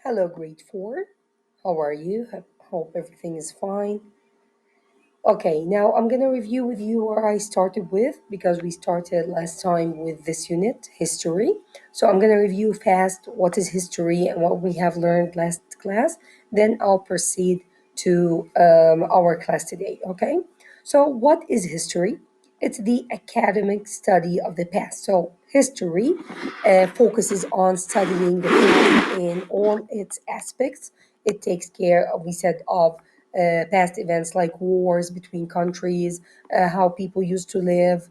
Hello, grade 4. How are you? Hope everything is fine. Okay, now I'm gonna review with you where I started with because we started last time with this unit, history. So I'm gonna review fast what is history and what we have learned last class. Then I'll proceed to our class today, okay? So, what is history? It's the academic study of the past. So, history focuses on studying the past in all its aspects. It takes care, we said, of past events like wars between countries, how people used to live,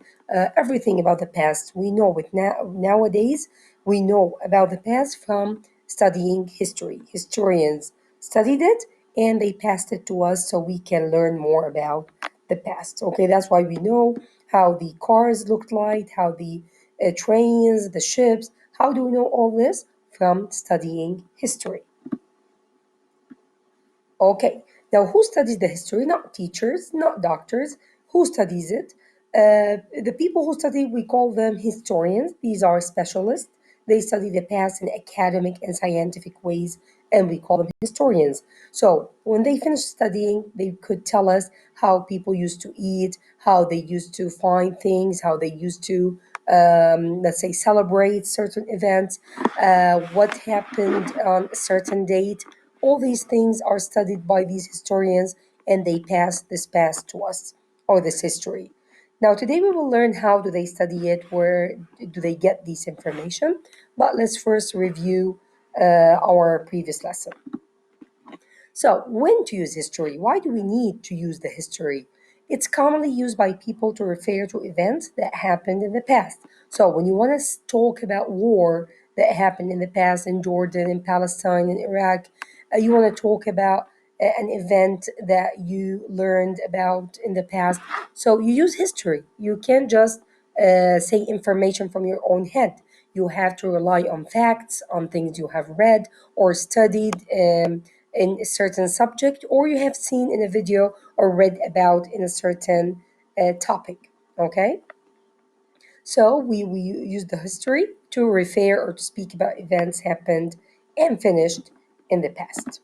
everything about the past. We know it nowadays. We know about the past from studying history. Historians studied it and they passed it to us so we can learn more about the past. Okay, that's why we know how the cars looked like, how the trains, the ships. How do we know all this? From studying history. Okay, now who studies the history? Not teachers, not doctors. Who studies it? The people who study, we call them historians. These are specialists. They study the past in academic and scientific ways, and we call them historians. So when they finish studying, they could tell us how people used to eat, how they used to find things, how they used to, let's say, celebrate certain events, what happened on a certain date. All these things are studied by these historians and they pass this past to us or this history. Now, today we will learn how do they study it, where do they get this information. But let's first review our previous lesson. So, when to use history? Why do we need to use the history? It's commonly used by people to refer to events that happened in the past. So, when you want to talk about war that happened in the past in Jordan, in Palestine, in Iraq, you want to talk about an event that you learned about in the past. So, you use history. You can't just say information from your own head. You have to rely on facts, on things you have read or studied in a certain subject, or you have seen in a video or read about in a certain topic. Okay, so we use the history to refer or to speak about events happened and finished in the past.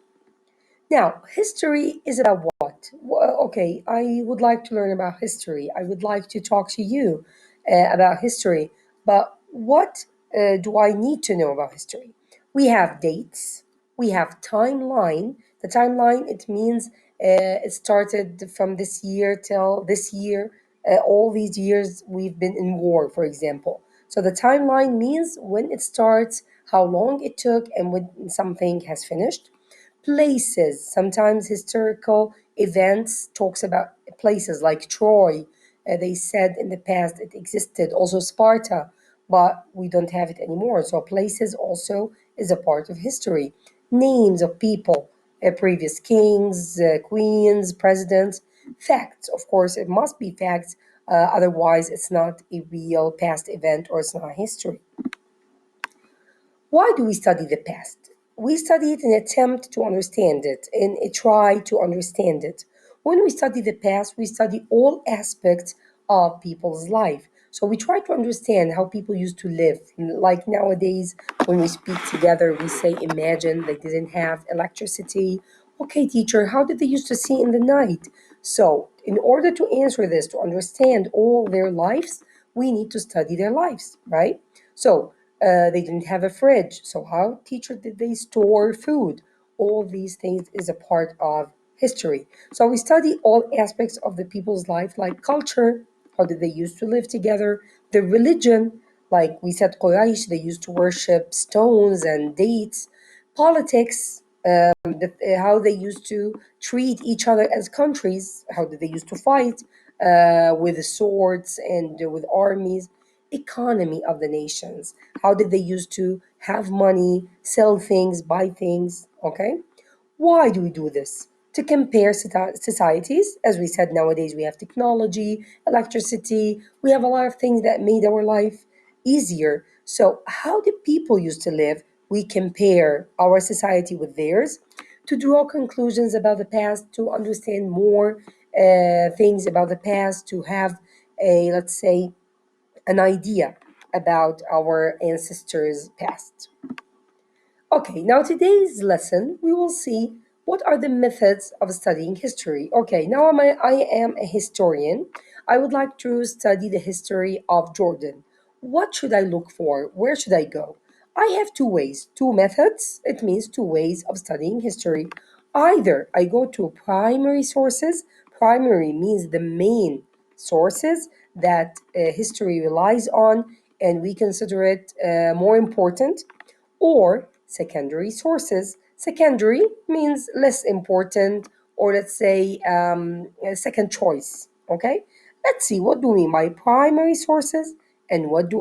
Now, history is about what? Well, okay, I would like to learn about history. I would like to talk to you about history. But what do I need to know about history? We have dates. We have timeline. The timeline, it means it started from this year till this year. All these years we've been in war, for example. So the timeline means when it starts, how long it took, and when something has finished. Places, sometimes historical events talks about places like Troy. They said in the past it existed, also Sparta, but we don't have it anymore. So places also is a part of history. Names of people, previous kings, queens, presidents. Facts, of course, it must be facts. Otherwise, it's not a real past event or it's not history. Why do we study the past? We study it in an attempt to understand it, in a try to understand it. When we study the past, we study all aspects of people's life. So we try to understand how people used to live. Like nowadays, when we speak together, we say, imagine they didn't have electricity. Okay, teacher, how did they used to see in the night? So, in order to answer this, to understand all their lives, we need to study their lives, right? So, they didn't have a fridge. So how teacher did they store food? All these things is a part of history. So we study all aspects of the people's life, like culture, how did they used to live together, the religion, like we said, Quraysh, they used to worship stones and dates, politics, how they used to treat each other as countries, how did they used to fight with swords and with armies, economy of the nations, how did they used to have money, sell things, buy things, okay? Why do we do this? To compare societies. As we said, nowadays we have technology, electricity, we have a lot of things that made our life easier. So, how did people used to live? We compare our society with theirs to draw conclusions about the past, to understand more things about the past, to have a, let's say, an idea about our ancestors' past. Okay, now today's lesson, we will see what are the methods of studying history. Okay, now I am a historian. I would like to study the history of Jordan. What should I look for? Where should I go? I have two ways, two methods. It means two ways of studying history. Either I go to primary sources. Primary means the main sources that history relies on, and we consider it more important, or secondary sources. Secondary means less important, or let's say a second choice. Okay, let's see what do we mean by primary sources, and what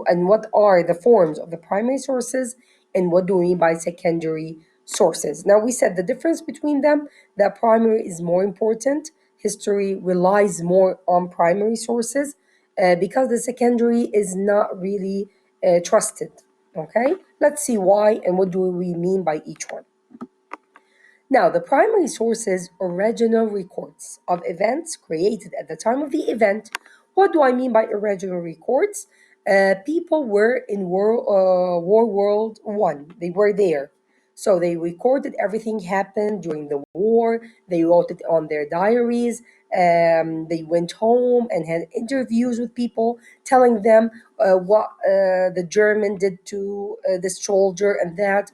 are the forms of the primary sources, and what do we mean by secondary sources. Now we said the difference between them, that primary is more important. History relies more on primary sources because the secondary is not really trusted. Okay, let's see why and what do we mean by each one. Now, the primary sources original records of events created at the time of the event. What do I mean by original records? People were in World One. They were there, so they recorded everything happened during the war. They wrote it on their diaries. They went home and had interviews with people, telling them what the German did to this soldier and that.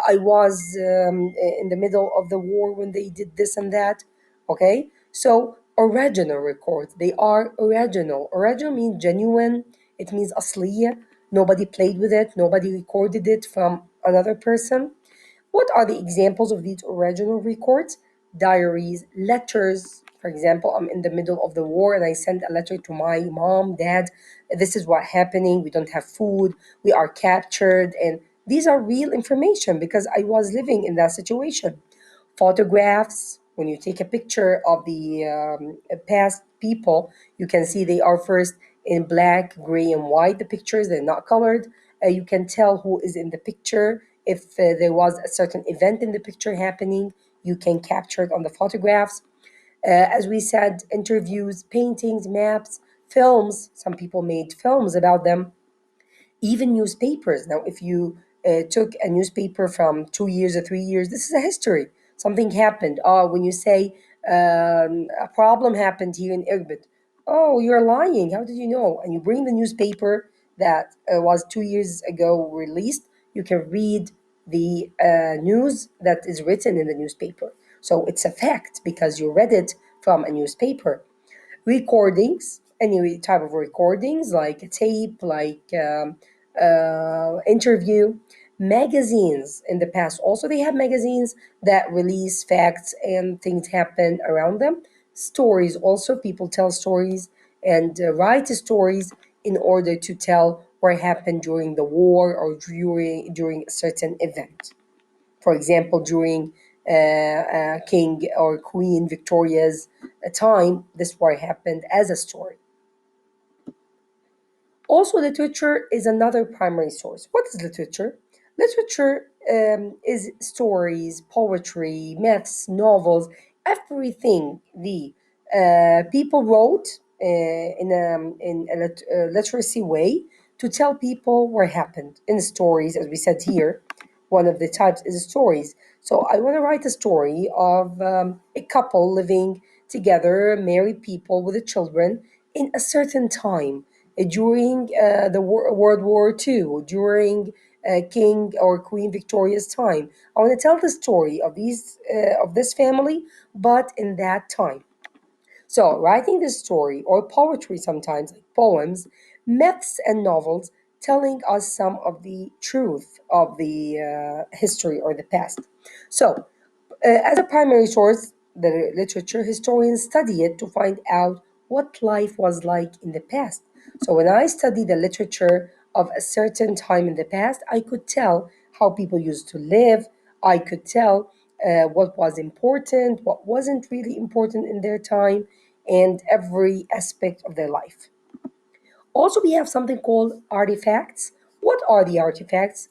I was in the middle of the war when they did this and that. Okay, so original records. They are original. Original means genuine. It means asliya. Nobody played with it. Nobody recorded it from another person. What are the examples of these original records? Diaries, letters. For example, I'm in the middle of the war and I send a letter to my mom, dad. This is what happening. We don't have food. We are captured. And these are real information because I was living in that situation. Photographs, when you take a picture of the past people, you can see they are first in black, gray, and white. The pictures, they're not colored. You can tell who is in the picture. If there was a certain event in the picture happening, you can capture it on the photographs. As we said, interviews, paintings, maps, films. Some people made films about them, even newspapers. Now, if you took a newspaper from 2 years or 3 years, this is a history. Something happened. Oh, when you say a problem happened here in Irbid, oh, you're lying. How did you know? And you bring the newspaper that was 2 years ago released. You can read the news that is written in the newspaper. So it's a fact because you read it from a newspaper. Recordings, any type of recordings, like a tape, like interview. Magazines in the past, also they have magazines that release facts and things happen around them. Stories, also people tell stories and write stories in order to tell what happened during the war or during a certain event. For example, during King or Queen Victoria's time, this war happened as a story. Also, literature is another primary source. What is literature? Literature is stories, poetry, myths, novels, everything the people wrote in a literacy way to tell people what happened in stories, as we said here. One of the types is stories. So I want to write a story of a couple living together, married people with the children in a certain time during the World War II, during King or Queen Victoria's time. I want to tell the story of this family, but in that time. So, writing this story or poetry sometimes, like poems, myths, and novels, telling us some of the truth of the history or the past. So, as a primary source, the literature historians study it to find out what life was like in the past. So when I study the literature of a certain time in the past, I could tell how people used to live. I could tell what was important, what wasn't really important in their time, and every aspect of their life. Also, we have something called artifacts. What are the artifacts?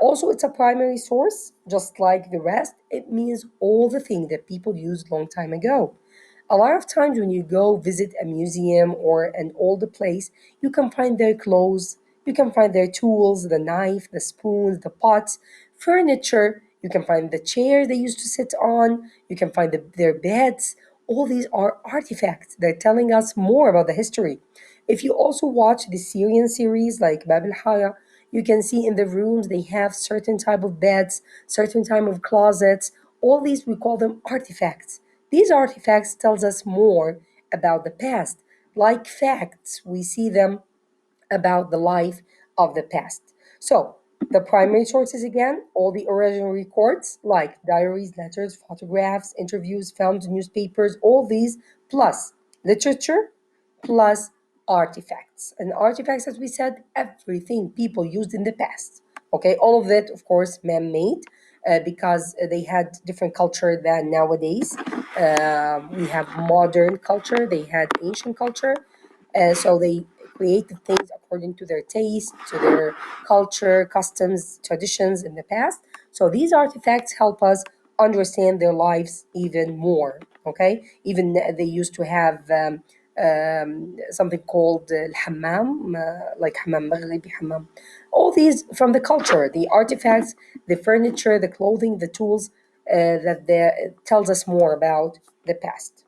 Also, it's a primary source, just like the rest. It means all the things that people used long time ago. A lot of times when you go visit a museum or an older place, you can find their clothes, you can find their tools, the knife, the spoons, the pots, furniture, You can find the chair they used to sit on. You can find their beds. All these are artifacts. They're telling us more about the history. If you also watch the Syrian series like Bab al Haya, you can see in the rooms they have certain type of beds, certain type of closets. All these we call them artifacts. These artifacts tells us more about the past. Like facts, we see them about the life of the past. So, the primary sources again, all the original records like diaries, letters, photographs, interviews, films, newspapers, all these, plus literature, plus artifacts. And artifacts, as we said, everything people used in the past. Okay, all of it, of course, man made. Because they had different culture than nowadays. We have modern culture, they had ancient culture, so they created things according to their taste, to their culture, customs, traditions in the past. So these artifacts help us understand their lives even more. Okay, even they used to have something called hammam, like hammam maghribi, hammam. All these from the culture, the artifacts, the furniture, the clothing, the tools tells us more about the past.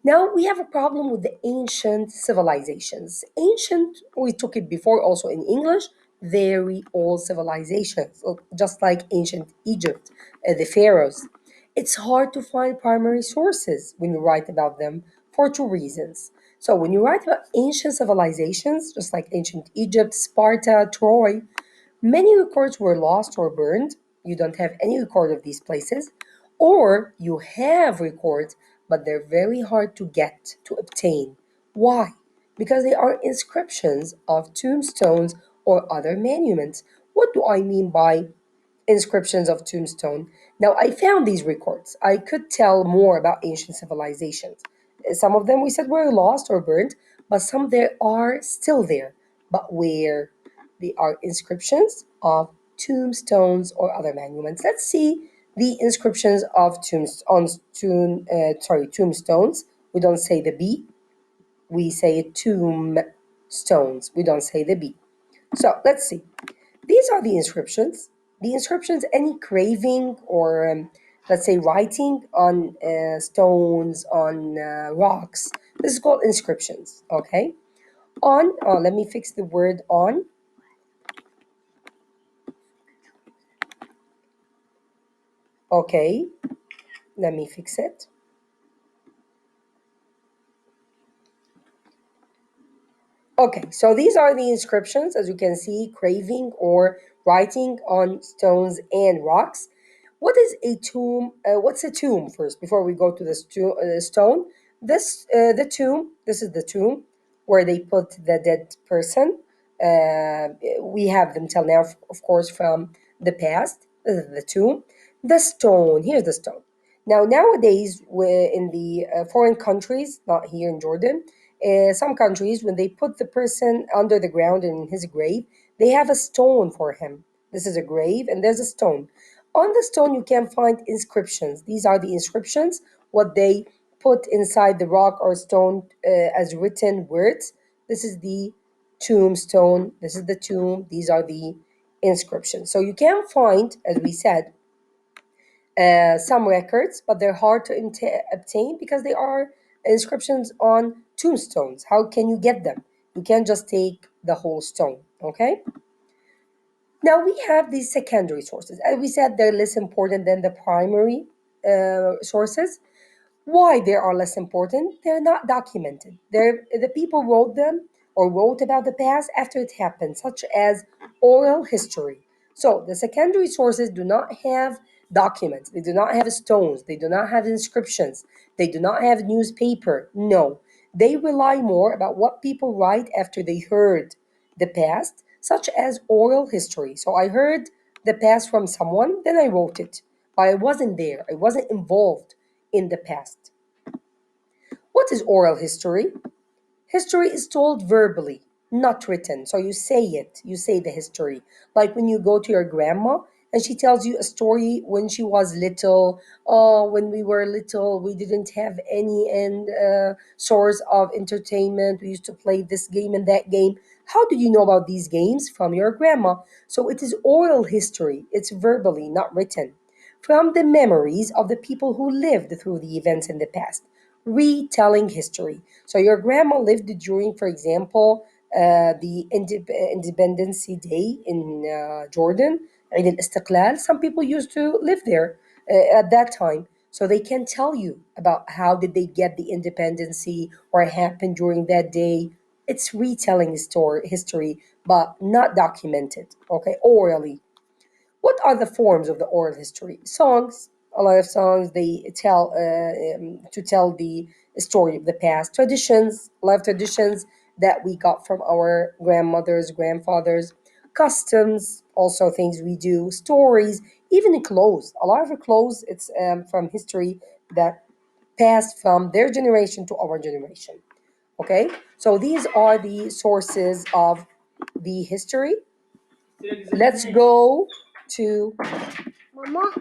Now we have a problem with the ancient civilizations. Ancient, we took it before also in English, very old civilizations, just like ancient Egypt, the pharaohs. It's hard to find primary sources when you write about them for two reasons. So when you write about ancient civilizations, just like ancient Egypt, Sparta, Troy, many records were lost or burned. You don't have any record of these places. Or you have records, but they're very hard to get, to obtain. Why? Because they are inscriptions of tombstones or other monuments. What do I mean by inscriptions of tombstone? Now, I found these records. I could tell more about ancient civilizations. Some of them we said were lost or burned, but some there are still there. But where? They are inscriptions of tombstones or other monuments. Let's see the inscriptions of tombstones. We don't say the B, we say tombstones. We don't say the B. So let's see. These are the inscriptions. The inscriptions, any craving or let's say writing on stones, on rocks. This is called inscriptions. Okay. On. Let me fix the word on. Okay. Let me fix it. Okay, so these are the inscriptions, as you can see, craving or writing on stones and rocks. What is a tomb? What's a tomb first, before we go to the stone? The tomb, this is the tomb where they put the dead person. Uh, we have them till now, of course, from the past. This is the tomb. The stone, here's the stone. Now, nowadays, we're in the foreign countries, not here in Jordan, some countries, when they put the person under the ground in his grave, they have a stone for him. This is a grave, and there's a stone. On the stone, you can find inscriptions. These are the inscriptions, what they put inside the rock or stone as written words. This is the tombstone. This is the tomb. These are the inscriptions. So you can find, as we said, some records, but they're hard to obtain because they are inscriptions on tombstones. How can you get them? You can't just take the whole stone, okay? Now we have these secondary sources. As we said, they're less important than the primary sources. Why they are less important? They're not documented. The people wrote them or wrote about the past after it happened, such as oral history. So the secondary sources do not have documents. They do not have stones. They do not have inscriptions. They do not have newspaper. No, they rely more about what people write after they heard the past, such as oral history. So I heard the past from someone, then I wrote it, but I wasn't there. I wasn't involved in the past. What is oral history? History is told verbally, not written. So you say it, you say the history. Like when you go to your grandma and she tells you a story when she was little. Oh, when we were little, we didn't have any and source of entertainment. We used to play this game and that game. How did you know about these games? From your grandma. So it is oral history. It's verbally, not written, from the memories of the people who lived through the events in the past. Retelling history. So your grandma lived during, for example, the Independence Day in Jordan, Eid al-Istiqlal. Some people used to live there at that time. So they can tell you about how did they get the independency or happened during that day. It's retelling story history, but not documented, okay, orally. What are the forms of the oral history? Songs, a lot of songs they tell to tell the story of the past. Traditions, a lot of traditions that we got from our grandmothers, grandfathers. Customs, also things we do. Stories, even clothes. A lot of the clothes, it's from history that passed from their generation to our generation. Okay, so these are the sources of the history. Let's go to Mama.